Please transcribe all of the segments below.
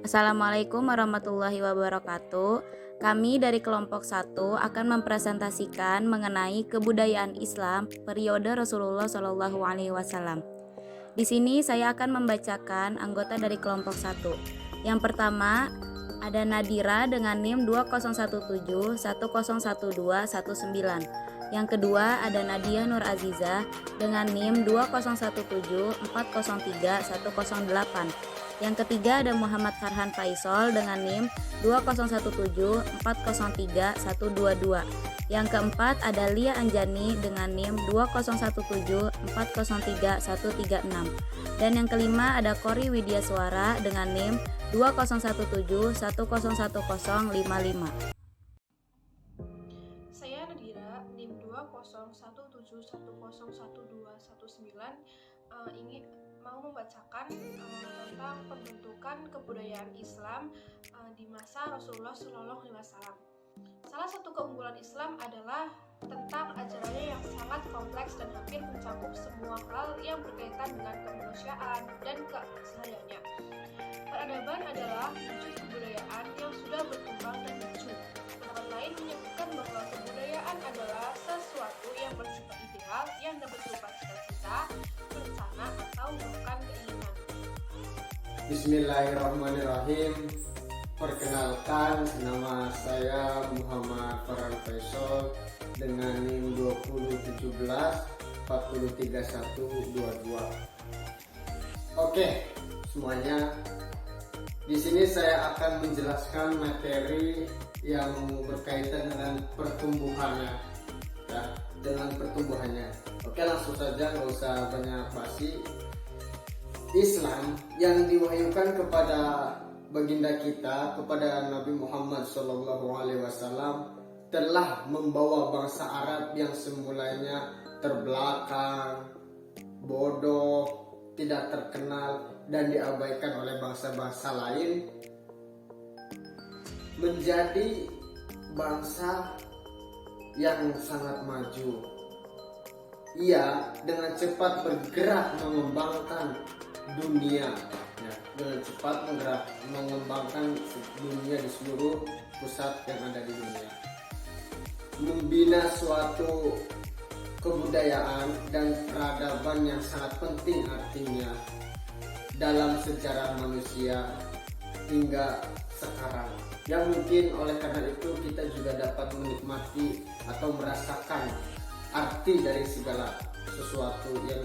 Assalamualaikum warahmatullahi wabarakatuh. Kami dari kelompok 1 akan mempresentasikan mengenai kebudayaan Islam periode Rasulullah Shallallahu alaihi wasallam. Di sini saya akan membacakan anggota dari kelompok 1. Yang pertama ada Nadira dengan NIM 2017 101219. Yang kedua ada Nadia Nur Aziza dengan NIM 2017 403 108. Yang ketiga ada Muhammad Farhan Faisal dengan NIM 2017 403 122. Yang keempat ada Lia Anjani dengan NIM 2017 403 136. Dan yang kelima ada Kori Widya Suara dengan NIM 2017 101055. Saya Nadira, NIM 2017101219, ingin mau membacakan tentang pembentukan kebudayaan Islam di masa Rasulullah Shallallahu alaihi wasallam. Salah satu keunggulan Islam adalah tentang ajarannya yang sangat kompleks dan hampir mencakup semua hal yang berkaitan dengan kemanusiaan dan kesehariannya. Peradaban adalah wujud kebudayaan yang sudah berkembang dan maju. Pendapat lain menyebutkan bahwa kebudayaan adalah sesuatu yang bersifat ideal yang dapat berupa cita-cita, rencana, atau bahkan keinginan. Bismillahirrahmanirrahim. Perkenalkan, nama saya Muhammad Farhan Faisal dengan NIM 2017 43122. Oke, semuanya. Di sini saya akan menjelaskan materi yang berkaitan dengan pertumbuhannya, ya, dengan pertumbuhannya. Oke, langsung saja, nggak usah banyak basi. Islam yang diwahyukan kepada baginda kita, kepada Nabi Muhammad SAW, telah membawa bangsa Arab yang semulanya terbelakang, bodoh, tidak terkenal, dan diabaikan oleh bangsa-bangsa lain, menjadi bangsa yang sangat maju. Ia dengan cepat bergerak mengembangkan dunia, ya, dengan cepat mengembangkan dunia di seluruh pusat yang ada di dunia, membina suatu kebudayaan dan peradaban yang sangat penting artinya dalam sejarah manusia hingga sekarang, yang mungkin oleh karena itu kita juga dapat menikmati atau merasakan arti dari segala sesuatu yang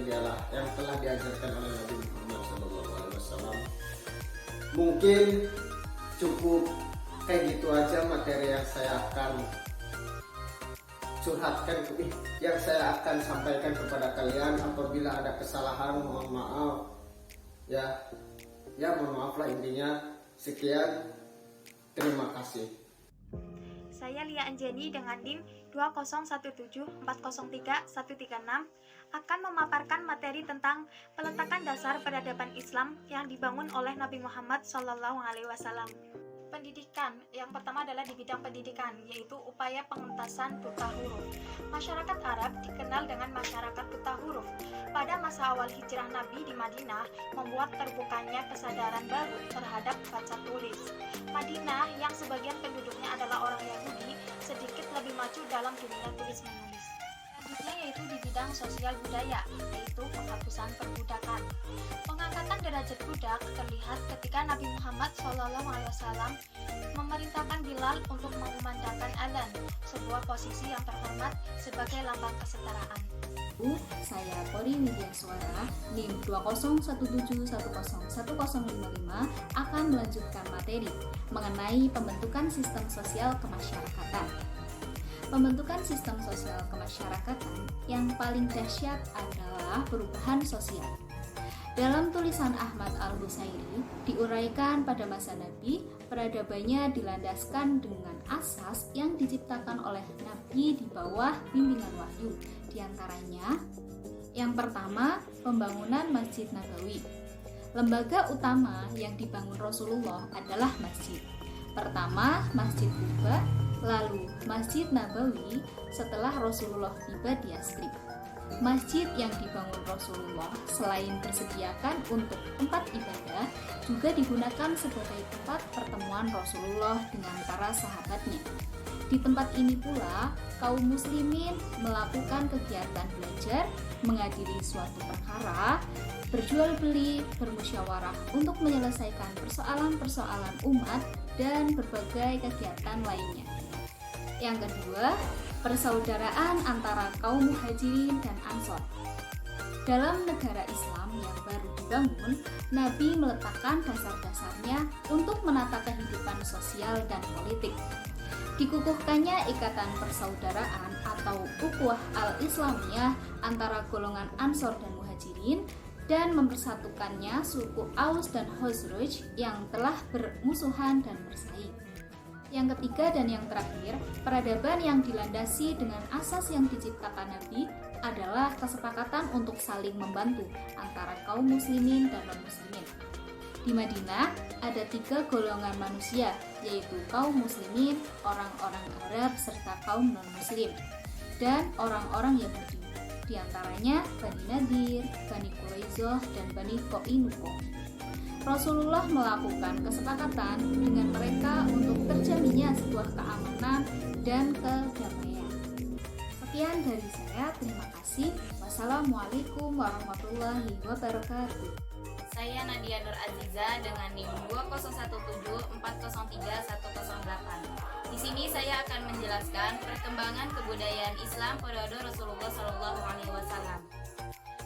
telah diajarkan oleh Nabi Muhammad SAW. Mungkin cukup kayak gitu aja materi yang saya akan curhatkan, yang saya akan sampaikan kepada kalian. Apabila ada kesalahan, mohon maaf, ya mohon maaf lah intinya. Sekian, terima kasih. Saya Lia Anjani dengan NIM 2017403136 akan memaparkan materi tentang peletakan dasar peradaban Islam yang dibangun oleh Nabi Muhammad SAW. Pendidikan, yang pertama adalah di bidang pendidikan, yaitu upaya pengentasan buta huruf. Masyarakat Arab dikenal dengan masyarakat buta huruf. Pada masa awal hijrah Nabi di Madinah, membuat terbukanya kesadaran baru terhadap baca tulis. Madinah, yang sebagian penduduknya adalah orang Yahudi, sedikit lebih maju dalam dunia tulis menulis. Selanjutnya yaitu di bidang sosial budaya, yaitu penghapusan perbudakan. Pengangkatan derajat budak terlihat ketika Nabi Muhammad SAW memerintahkan Bilal untuk mengumandangkan adzan, sebuah posisi yang terhormat sebagai lambang kesetaraan. Saya Kori Widya Suara, NIM 2017101055 akan melanjutkan materi mengenai pembentukan sistem sosial kemasyarakatan. Pembentukan sistem sosial kemasyarakatan yang paling dahsyat adalah perubahan sosial. Dalam tulisan Ahmad Al-Husairi diuraikan pada masa Nabi, peradabannya dilandaskan dengan asas yang diciptakan oleh Nabi di bawah bimbingan wahyu. Di antaranya, yang pertama, pembangunan Masjid Nabawi. Lembaga utama yang dibangun Rasulullah adalah masjid. Pertama, Masjid Quba, lalu Masjid Nabawi setelah Rasulullah tiba di Yastrib. Masjid yang dibangun Rasulullah selain disediakan untuk tempat ibadah, juga digunakan sebagai tempat pertemuan Rasulullah dengan para sahabatnya. Di tempat ini pula, kaum muslimin melakukan kegiatan belajar, mengadili suatu perkara, berjual beli, bermusyawarah untuk menyelesaikan persoalan-persoalan umat, dan berbagai kegiatan lainnya. Yang kedua, persaudaraan antara kaum muhajirin dan ansor. Dalam negara Islam yang baru dibangun, Nabi meletakkan dasar-dasarnya untuk menata kehidupan sosial dan politik. Dikukuhkannya ikatan persaudaraan atau ukhuwah al-Islamiyah antara golongan ansor dan muhajirin, dan mempersatukannya suku Aus dan Khazraj yang telah bermusuhan dan bersaing. Yang ketiga dan yang terakhir, peradaban yang dilandasi dengan asas yang diciptakan Nabi adalah kesepakatan untuk saling membantu antara kaum muslimin dan non-muslimin. Di Madinah ada 3 golongan manusia, yaitu kaum muslimin, orang-orang Arab, serta kaum non-muslim, dan orang-orang Yahudi. Di antaranya Bani Nadir, Bani Quraizoh, dan Bani Qainuqa. Rasulullah melakukan kesepakatan dengan mereka untuk terjaminnya sebuah keamanan dan kedamaian. Sekian dari saya, terima kasih. Wassalamualaikum warahmatullahi wabarakatuh. Saya Nadia Nur Aziza dengan NIM 20174031108. Di sini saya akan menjelaskan perkembangan kebudayaan Islam periode Rasulullah SAW.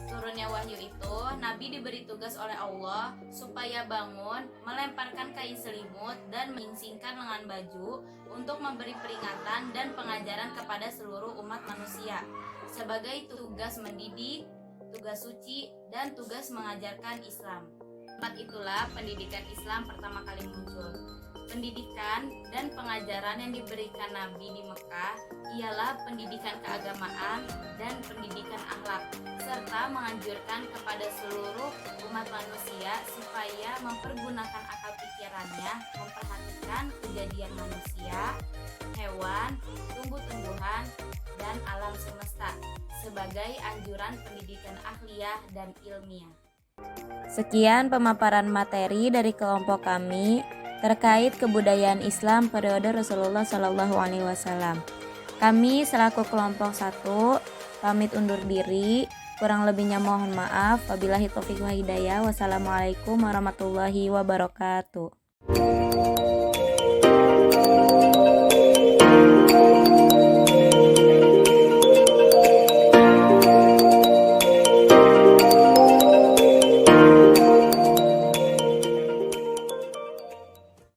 Turunnya wahyu itu, Nabi diberi tugas oleh Allah supaya bangun, melemparkan kain selimut, dan menyingsingkan lengan baju untuk memberi peringatan dan pengajaran kepada seluruh umat manusia sebagai tugas mendidik, tugas suci, dan tugas mengajarkan Islam. Tempat itulah pendidikan Islam pertama kali muncul. Pendidikan dan pengajaran yang diberikan Nabi di Mekah ialah pendidikan keagamaan dan pendidikan akhlak, serta menganjurkan kepada seluruh umat manusia supaya mempergunakan akal pikirannya, memperhatikan kejadian manusia, hewan, tumbuh-tumbuhan, dan alam semesta sebagai anjuran pendidikan akhliyah dan ilmiah. Sekian pemaparan materi dari kelompok kami terkait kebudayaan Islam periode Rasulullah SAW. Kami selaku kelompok 1 pamit undur diri. Kurang lebihnya mohon maaf. Wabillahi taufiq wal hidayah. Wassalamualaikum warahmatullahi wabarakatuh.